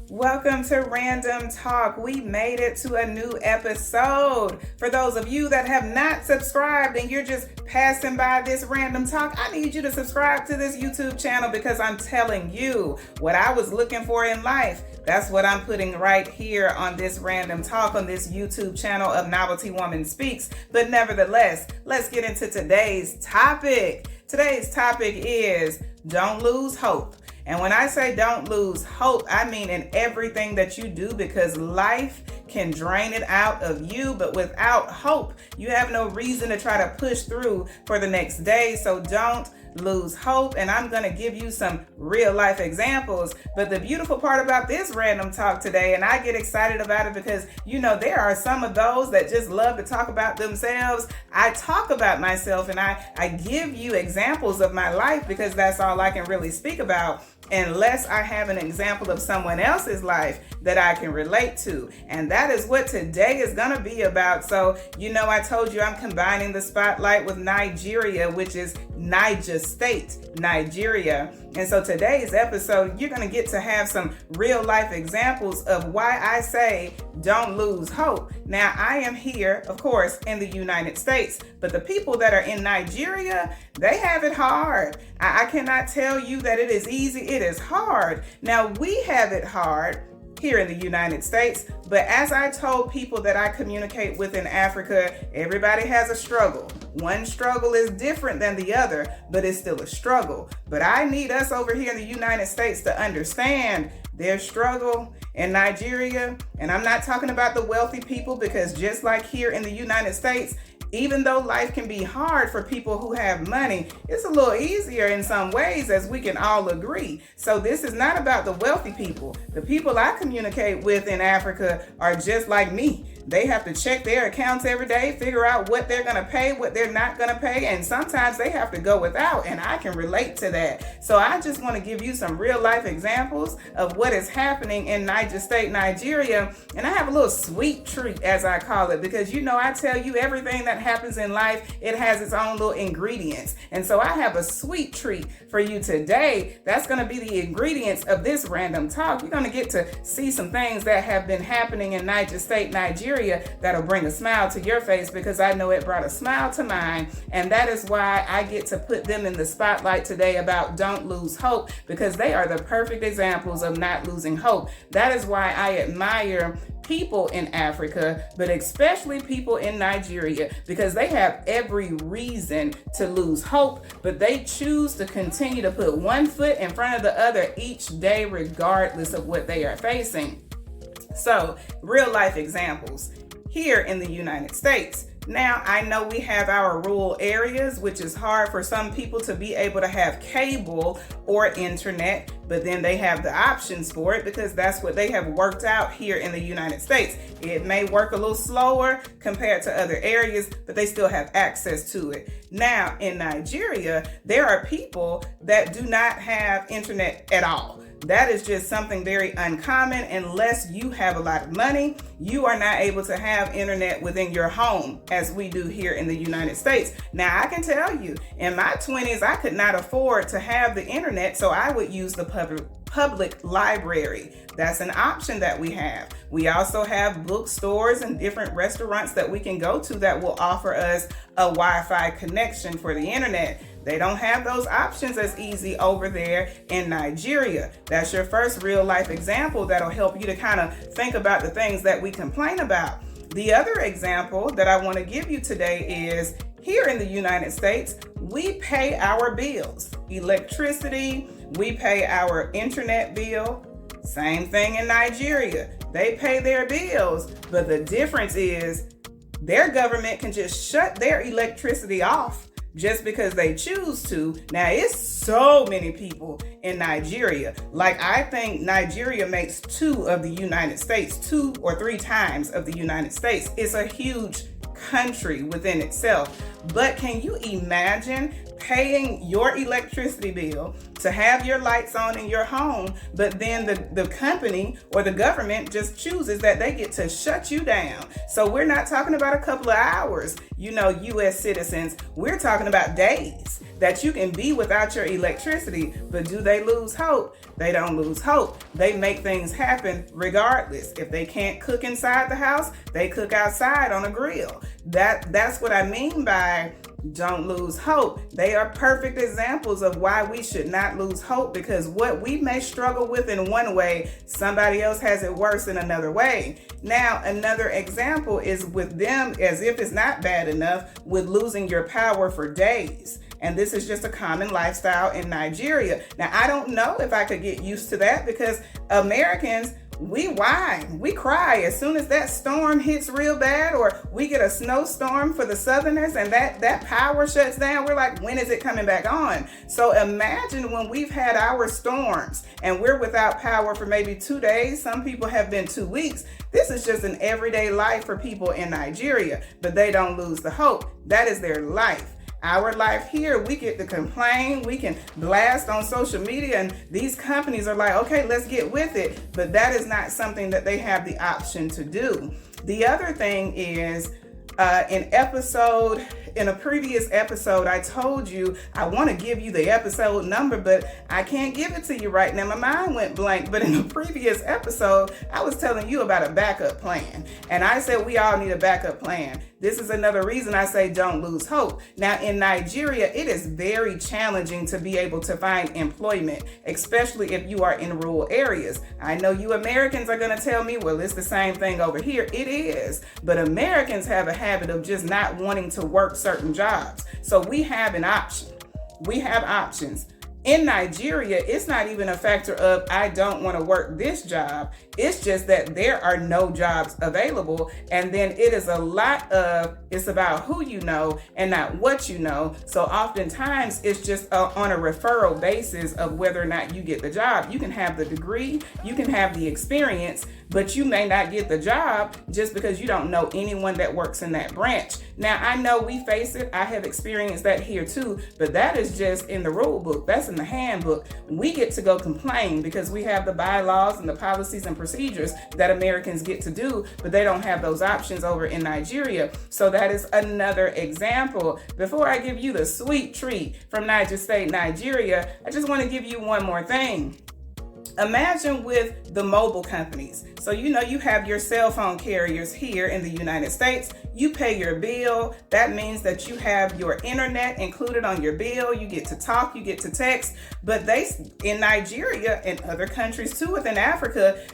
Welcome to Random Talk. We made it to a new episode. For those of you that have not subscribed and you're just passing by this Random Talk, I need you to subscribe to this YouTube channel because I'm telling you what I was looking for in life. That's what I'm putting right here on this Random Talk on this YouTube channel of Novelty Woman Speaks. But nevertheless, let's get into today's topic. Today's topic is don't lose hope. And when I say don't lose hope, I mean in everything that you do, because life can drain it out of you, but without hope, you have no reason to try to push through for the next day. So don't lose hope. And I'm going to give you some real life examples. But the beautiful part about this Random Talk today, and I get excited about it because, there are some of those that just love to talk about themselves. I talk about myself and I give you examples of my life because that's all I can really speak about, unless I have an example of someone else's life that I can relate to. And that is what today is going to be about. So, I told you I'm combining the spotlight with Nigeria, which is Niger State, Nigeria. And so today's episode, you're going to get to have some real life examples of why I say don't lose hope. Now, I am here, of course, in the United States, but the people that are in Nigeria, they have it hard. I cannot tell you that it is easy. It is hard. Now, we have it hard here in the United States, but as I told people that I communicate with in Africa, everybody has a struggle. One struggle is different than the other, but it's still a struggle. But I need us over here in the United States to understand their struggle in Nigeria. And I'm not talking about the wealthy people, because just like here in the United States, even though life can be hard for people who have money, it's a little easier in some ways, as we can all agree. So this is not about the wealthy people. The people I communicate with in Africa are just like me. They have to check their accounts every day, figure out what they're going to pay, what they're not going to pay, and sometimes they have to go without, and I can relate to that. So I just want to give you some real life examples of what is happening in Niger State, Nigeria, and I have a little sweet treat, as I call it, because I tell you everything that happens in life, it has its own little ingredients, and so I have a sweet treat for you today. That's going to be the ingredients of this Random Talk. You're going to get to see some things that have been happening in Niger State, Nigeria, that'll bring a smile to your face, because I know it brought a smile to mine. And that is why I get to put them in the spotlight today about don't lose hope, because they are the perfect examples of not losing hope. That is why I admire people in Africa, but especially people in Nigeria, because they have every reason to lose hope, but they choose to continue to put one foot in front of the other each day, regardless of what they are facing. So, real life examples here in the United States. Now, I know we have our rural areas, which is hard for some people to be able to have cable or internet, but then they have the options for it because that's what they have worked out here in the United States. It may work a little slower compared to other areas, but they still have access to it. Now, in Nigeria, there are people that do not have internet at all. That is just something very uncommon. Unless you have a lot of money, you are not able to have internet within your home as we do here in the United States. Now, I can tell you, in my 20s, I could not afford to have the internet, so I would use the public library. That's an option that we have. We also have bookstores and different restaurants that we can go to that will offer us a Wi-Fi connection for the internet. They don't have those options as easy over there in Nigeria. That's your first real life example that'll help you to kind of think about the things that we complain about. The other example that I want to give you today is here in the United States, we pay our bills, electricity, we pay our internet bill. Same thing in Nigeria. They pay their bills, but the difference is their government can just shut their electricity off just because they choose to. Now, it's so many people in Nigeria. Like, I think Nigeria makes 2 of the United States, 2 or 3 times of the United States. It's a huge country within itself. But can you imagine paying your electricity bill to have your lights on in your home, but then the company or the government just chooses that they get to shut you down. So we're not talking about a couple of hours, U.S. citizens. We're talking about days that you can be without your electricity. But do they lose hope? They don't lose hope. They make things happen regardless. If they can't cook inside the house, they cook outside on a grill. That's what I mean by don't lose hope. They are perfect examples of why we should not lose hope, because what we may struggle with in one way, somebody else has it worse in another way. Now, another example is with them, as if it's not bad enough, with losing your power for days. And this is just a common lifestyle in Nigeria. Now, I don't know if I could get used to that, because Americans, we whine, we cry as soon as that storm hits real bad, or we get a snowstorm for the Southerners and that power shuts down. We're like, when is it coming back on? So imagine when we've had our storms and we're without power for maybe 2 days. Some people have been 2 weeks. This is just an everyday life for people in Nigeria, but they don't lose the hope. That is their life. Our life here, we get to complain, we can blast on social media, and these companies are like, okay, let's get with it. But that is not something that they have the option to do. The other thing is, in a previous episode, I told you I want to give you the episode number, but I can't give it to you right now. My mind went blank. But in a previous episode, I was telling you about a backup plan. And I said we all need a backup plan. This is another reason I say don't lose hope. Now, in Nigeria, it is very challenging to be able to find employment, especially if you are in rural areas. I know you Americans are going to tell me, well, it's the same thing over here. It is. But Americans have a habit of just not wanting to work certain jobs. So we have an option. We have options. In Nigeria, it's not even a factor of I don't want to work this job. It's just that there are no jobs available. And then it is a lot of, it's about who you know and not what you know. So oftentimes it's just on a referral basis of whether or not you get the job. You can have the degree, you can have the experience, but you may not get the job just because you don't know anyone that works in that branch. Now, I know we face it. I have experienced that here too, but that is just in the rule book. That's in the handbook. We get to go complain because we have the bylaws and the policies and procedures that Americans get to do, but they don't have those options over in Nigeria. So that is another example. Before I give you the sweet treat from Niger State, Nigeria, I just want to give you one more thing. Imagine with the mobile companies. So, you have your cell phone carriers here in the United States. You pay your bill. That means that you have your internet included on your bill. You get to talk, you get to text. But in Nigeria and other countries too within Africa,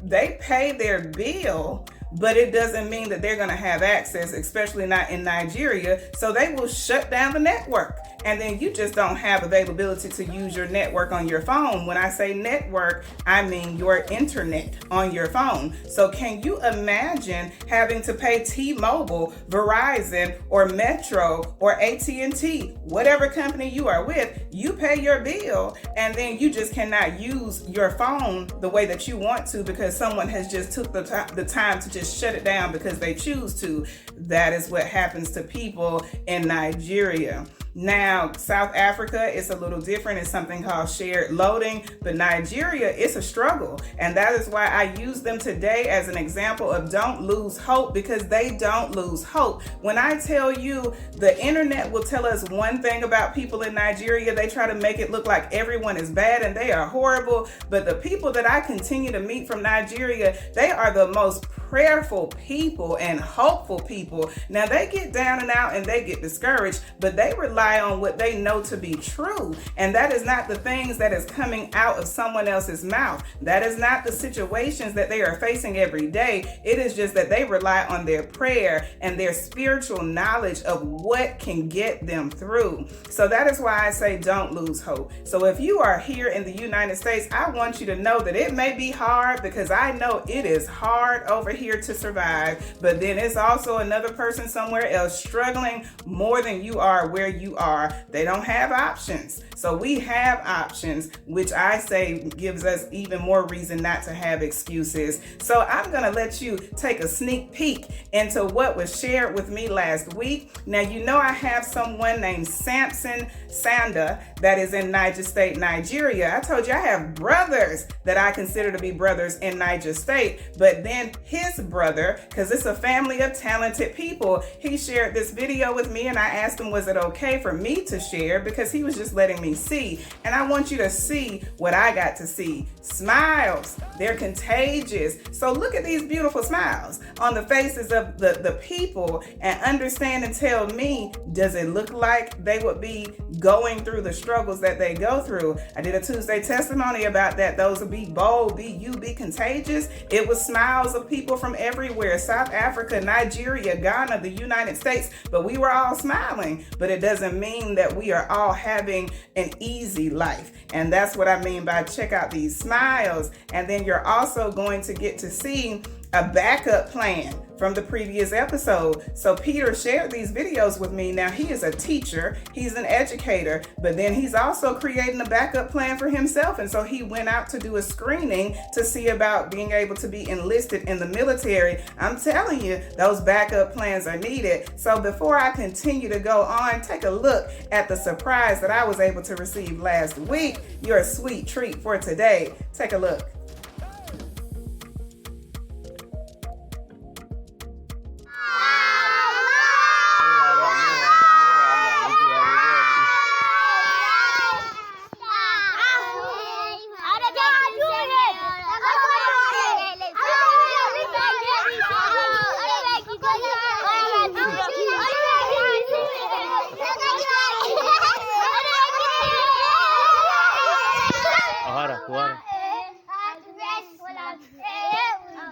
they pay their bill, but it doesn't mean that they're going to have access, especially not in Nigeria. So they will shut down the network. And then you just don't have availability to use your network on your phone. When I say network, I mean your internet on your phone. So can you imagine having to pay T-Mobile, Verizon, or Metro, or AT&T, whatever company you are with, you pay your bill, and then you just cannot use your phone the way that you want to because someone has just took the time to just shut it down because they choose to. That is what happens to people in Nigeria. Now, South Africa is a little different. It's something called shared loading, but Nigeria, it's a struggle. And that is why I use them today as an example of don't lose hope, because they don't lose hope. When I tell you the internet will tell us one thing about people in Nigeria, they try to make it look like everyone is bad and they are horrible. But the people that I continue to meet from Nigeria, they are the most prayerful people and hopeful people. Now, they get down and out and they get discouraged, but they rely on what they know to be true. And that is not the things that is coming out of someone else's mouth. That is not the situations that they are facing every day. It is just that they rely on their prayer and their spiritual knowledge of what can get them through. So that is why I say don't lose hope. So if you are here in the United States, I want you to know that it may be hard, because I know it is hard over here here to survive, but then it's also another person somewhere else struggling more than you are where you are. They don't have options. So we have options, which I say gives us even more reason not to have excuses. So I'm going to let you take a sneak peek into what was shared with me last week. Now, you know, I have someone named Samson Sanda that is in Niger State, Nigeria. I told you I have brothers that I consider to be brothers in Niger State, but then his brother, because it's a family of talented people, he shared this video with me, and I asked him, was it okay for me to share? Because he was just letting me see, and I want you to see what I got to see. Smiles, they're contagious. So look at these beautiful smiles on the faces of the people, and understand and tell me, does it look like they would be going through the struggles that they go through? I did a Tuesday testimony about that. Those would be bold, be contagious. It was smiles of people from everywhere, South Africa, Nigeria, Ghana, the United States, but we were all smiling. But it doesn't mean that we are all having an easy life. And that's what I mean by check out these smiles. And then you're also going to get to see a backup plan from the previous episode. So Peter shared these videos with me. Now, he is a teacher, he's an educator, but then he's also creating a backup plan for himself. And so he went out to do a screening to see about being able to be enlisted in the military. I'm telling you, those backup plans are needed. So before I continue to go on, take a look at the surprise that I was able to receive last week. Your sweet treat for today. Take a look.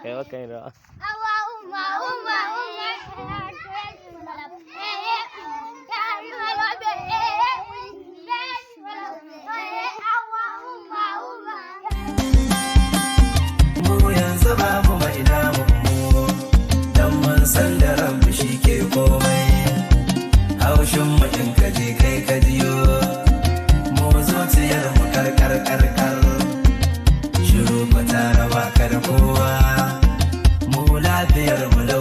Okay, rồi. Mu yanzu babu mai damun mu, dan mun san da Rabbi shi ke komai. Haushin mu in kaje kai ka jiyo, mu zuciyar mu karkar. Shiru ba ta raba ka da kowa, mu lafiyar mu lau.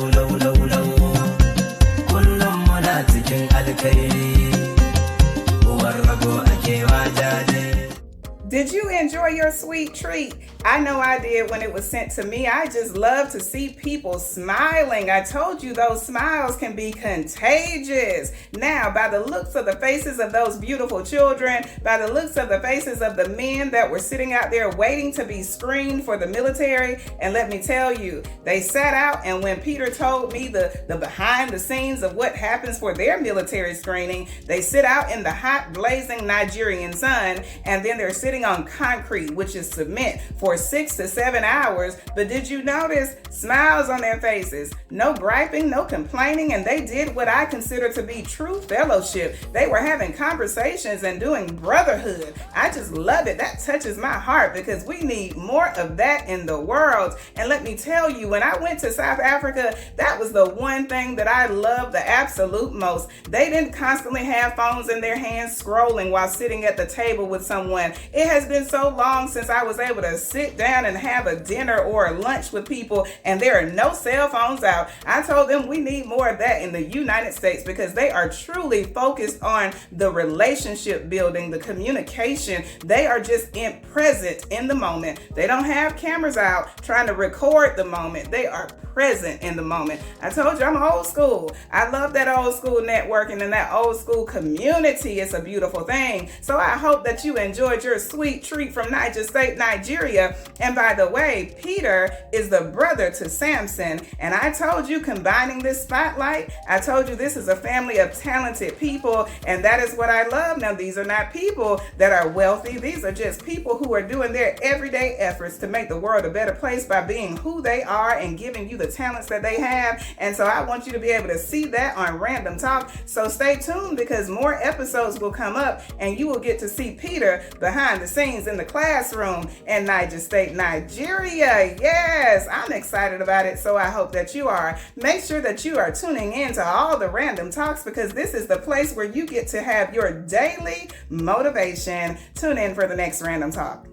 Kullum muna cikin alkhairi, uwar rago ake wajaje. Did you enjoy your sweet treat? I know I did when it was sent to me. I just love to see people smiling. I told you those smiles can be contagious. Now, by the looks of the faces of those beautiful children, by the looks of the faces of the men that were sitting out there waiting to be screened for the military, and let me tell you, they sat out, and when Peter told me the behind the scenes of what happens for their military screening, they sit out in the hot, blazing Nigerian sun, and then they're sitting on concrete, which is cement, for 6 to 7 hours. But did you notice smiles on their faces? No griping, no complaining, and they did what I consider to be true fellowship. They were having conversations and doing brotherhood. I just love it. That touches my heart because we need more of that in the world. And let me tell you, when I went to South Africa, that was the one thing that I loved the absolute most. They didn't constantly have phones in their hands scrolling while sitting at the table with someone. It has been so long since I was able to sit down and have a dinner or a lunch with people and there are no cell phones out. I told them we need more of that in the United States because they are truly focused on the relationship building, the communication. They are just present in the moment. They don't have cameras out trying to record the moment. They are present in the moment. I told you I'm old school. I love that old school networking and that old school community. It's a beautiful thing. So I hope that you enjoyed your sweet treat from Niger State, Nigeria. And by the way, Peter is the brother to Samson. And I told you, combining this spotlight, I told you this is a family of talented people. And that is what I love. Now, these are not people that are wealthy. These are just people who are doing their everyday efforts to make the world a better place by being who they are and giving you the talents that they have. And so I want you to be able to see that on Random Talk. So stay tuned because more episodes will come up and you will get to see Peter behind the scenes in the the classroom in Niger State, Nigeria. Yes, I'm excited about it, so I hope that you are. Make sure that you are tuning in to all the random talks, because this is the place where you get to have your daily motivation. Tune in for the next random talk.